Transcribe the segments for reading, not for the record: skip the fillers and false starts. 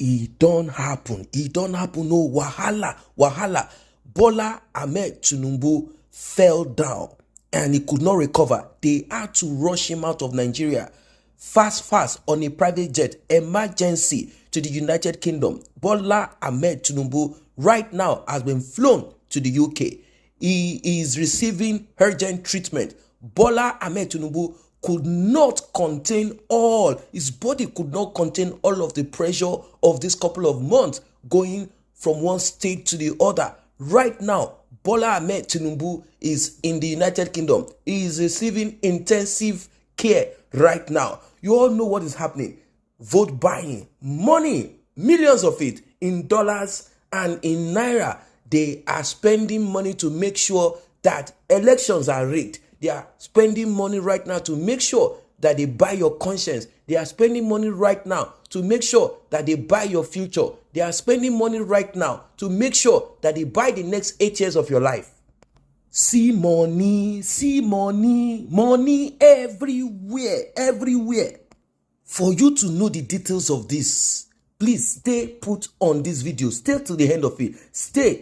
It don't happen. No wahala. Bola Ahmed Tinubu fell down and he could not recover. They had to rush him out of Nigeria fast on a private jet, emergency, to the United Kingdom. Bola Ahmed Tinubu right now has been flown to the UK. He is receiving urgent treatment. Bola Ahmed Tinubu could not contain his body could not contain all of the pressure of this couple of months going from one state to the other. Right now, Bola Ahmed Tinubu is in the United Kingdom. He is receiving intensive care right now. You all know what is happening. Vote buying, money, millions of it in dollars and in naira. They are spending money to make sure that elections are rigged. They are spending money right now to make sure that they buy your conscience. They are spending money right now to make sure that they buy your future. They are spending money right now to make sure that they buy the next 8 years of your life. See money everywhere. For you to know the details of this, please stay put on this video. Stay to the end of it.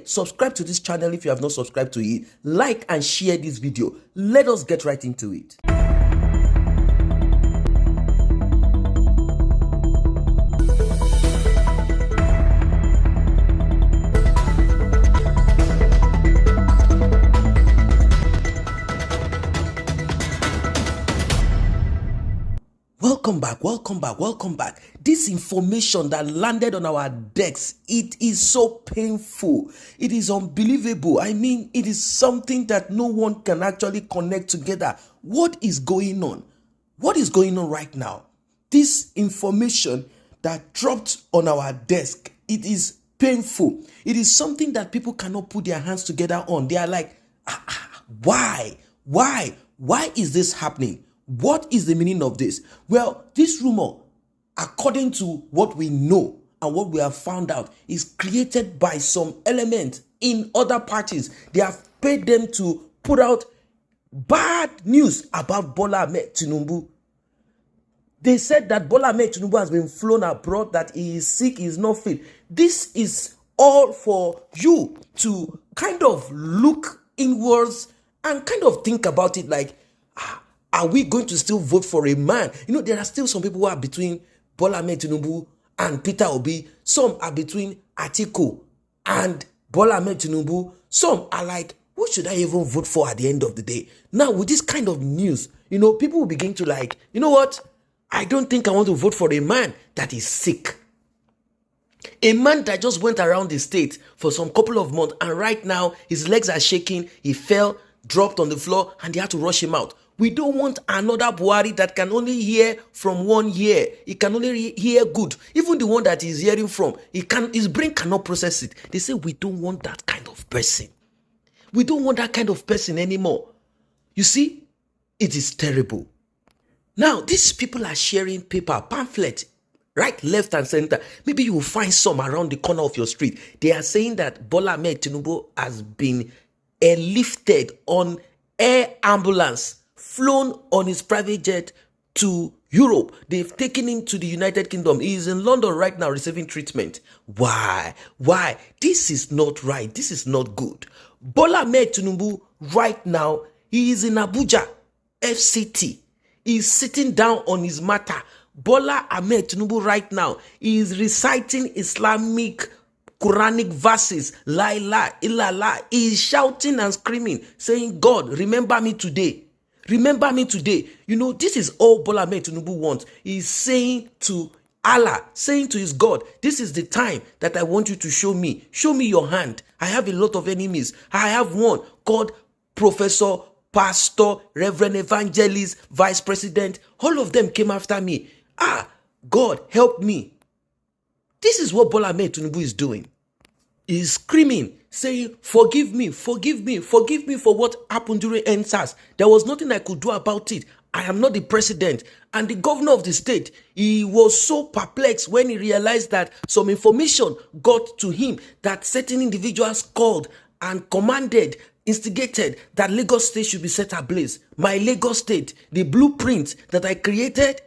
Subscribe to this channel if you have not subscribed to it. Like and share this video. Let us get right into it. Welcome back. This information that landed on our decks, it is so painful. It is unbelievable. I mean, it is something that no one can actually connect together. What is going on? What is going on right now? This information that dropped on our desk, it is painful. It is something that people cannot put their hands together on. They are like, why? Why is this happening? What is the meaning of this? Well, this rumor, according to what we know and what we have found out, is created by some element in other parties. They have paid them to put out bad news about Bola Ahmed Tinubu. They said that Bola Ahmed Tinubu has been flown abroad, that he is sick, he is not fit. This is all for you to kind of look inwards and kind of think about it like, are we going to still vote for a man? You know, there are still some people who are between Bola Ahmed Tinubu and Peter Obi. Some are between Atiku and Bola Ahmed Tinubu. Some are like, who should I even vote for at the end of the day? Now, with this kind of news, you know, people will begin to like, you know what? I don't think I want to vote for a man that is sick. A man that just went around the state for some couple of months and right now his legs are shaking. He fell, dropped on the floor and they had to rush him out. We don't want another Buhari that can only hear from one ear. He can only hear good. Even the one that he's hearing from, his brain cannot process it. They say we don't want that kind of person. We don't want that kind of person anymore. You see, it is terrible. Now, these people are sharing paper, pamphlet, right, left, and center. Maybe you will find some around the corner of your street. They are saying that Bola Ahmed Tinubu has been airlifted on air ambulance, flown on his private jet to Europe. They've taken him to the United Kingdom. He is in London right now receiving treatment. Why? This is not right. This is not good. Bola Ahmed Tinubu right now, he is in Abuja, FCT. He is sitting down on his matter. Bola Ahmed Tinubu right now, he is reciting Islamic Quranic verses. La ilaha illallah. He is shouting and screaming, saying, God, remember me today. Remember me today. You know, this is all Bola Ahmed Tinubu wants. He's saying to Allah, saying to his God, this is the time that I want you to show me. Show me your hand. I have a lot of enemies. I have one called Professor, Pastor, Reverend Evangelist, Vice President. All of them came after me. God, help me. This is what Bola Ahmed Tinubu is doing. He's screaming, saying, forgive me for what happened during NSAS. There was nothing I could do about it. I am not the president. And the governor of the state, he was so perplexed when he realized that some information got to him that certain individuals called and commanded, instigated that Lagos State should be set ablaze. My Lagos State, the blueprint that I created,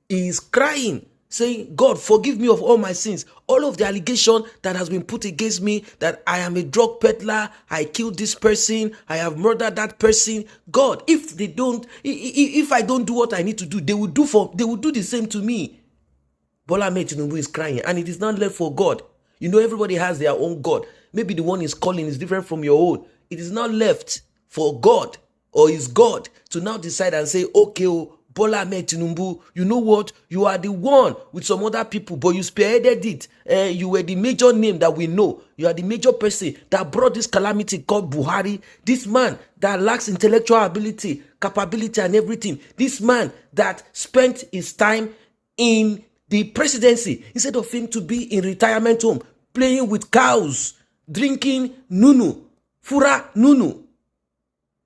is crying saying, God, forgive me of all my sins. All of the allegation that has been put against me, that I am a drug peddler, I killed this person, I have murdered that person. God, if I don't do what I need to do, they will do the same to me. Bola Tinubu is crying, and it is not left for God. You know, everybody has their own God. Maybe the one is calling is different from your own. It is not left for God or his God to now decide and say, okay, Bola Tinubu, you know what? You are the one with some other people, but you spearheaded it. You were the major name that we know. You are the major person that brought this calamity called Buhari. This man that lacks intellectual ability, capability, and everything. This man that spent his time in the presidency instead of him to be in retirement home, playing with cows, drinking nunu, fura nunu.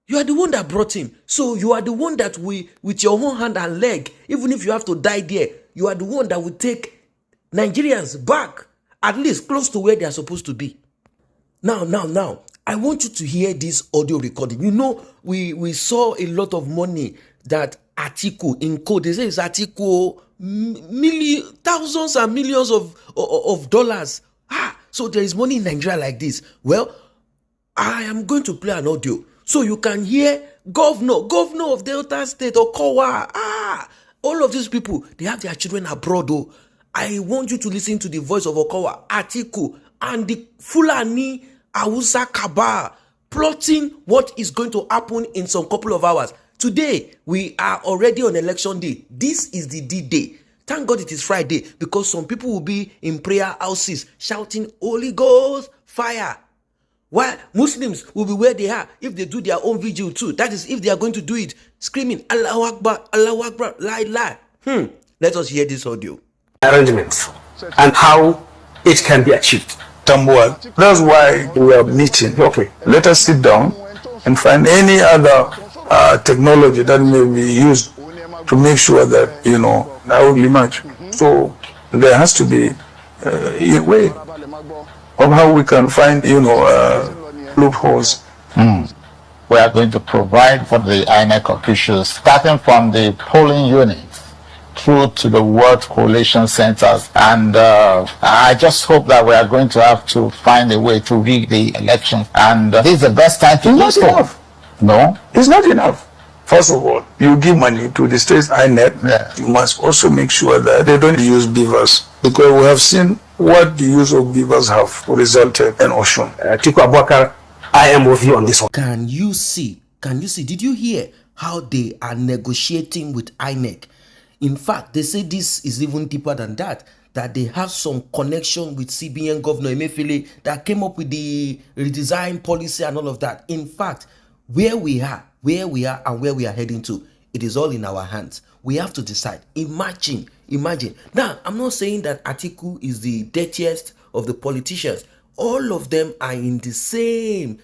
You are the one that brought him. So you are the one that with your own hand and leg, even if you have to die there, you are the one that will take Nigerians back, at least close to where they are supposed to be. Now, I want you to hear this audio recording. You know, we saw a lot of money that Atiku in code. They say it's Atiku, thousands and millions of dollars. So there is money in Nigeria like this. Well, I am going to play an audio so you can hear governor of Delta State, Okowa. All of these people, they have their children abroad. I want you to listen to the voice of Okowa, Atiku, and the Fulani Hausa Kaba plotting what is going to happen in some couple of hours. Today, we are already on election day. This is the D-Day. Thank God it is Friday, because some people will be in prayer houses shouting, Holy Ghost, fire. While Muslims will be where they are if they do their own vigil too. That is, if they are going to do it, screaming, Allahu Akbar, la ilaha. Let us hear this audio. Arrangements and how it can be achieved. Somewhat. That's why we are meeting. Okay, let us sit down and find any other technology that may be used to make sure that, that will be much. So there has to be a way of how we can find, loopholes. We are going to provide for the INEC officials, starting from the polling units through to the World Coalition Centers. And I just hope that we are going to have to find a way to rig the election. And this is the best time to do so. It's not enough. No? It's not enough. First of all, you give money to the state INEC. Yeah. You must also make sure that they don't use beavers, because we have seen what the use of beavers have resulted in Ocean. Tiku Abubakar, I am with you on this one. Can you see? Did you hear how they are negotiating with INEC? In fact, they say this is even deeper than that they have some connection with CBN Governor Emefiele that came up with the redesign policy and all of that. In fact, where we are and where we are heading to, it is all in our hands. We have to decide. Imagine. Now, I'm not saying that Atiku is the dirtiest of the politicians. All of them are in the same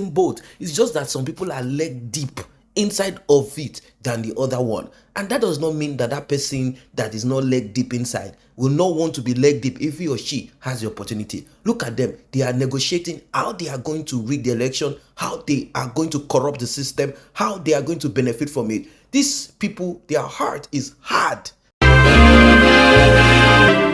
boat. It's just that some people are leg deep inside of it than the other one. And that does not mean that that person that is not leg deep inside will not want to be leg deep if he or she has the opportunity. Look at them. They are negotiating how they are going to rig the election, how they are going to corrupt the system, how they are going to benefit from it. These people, their heart is hard.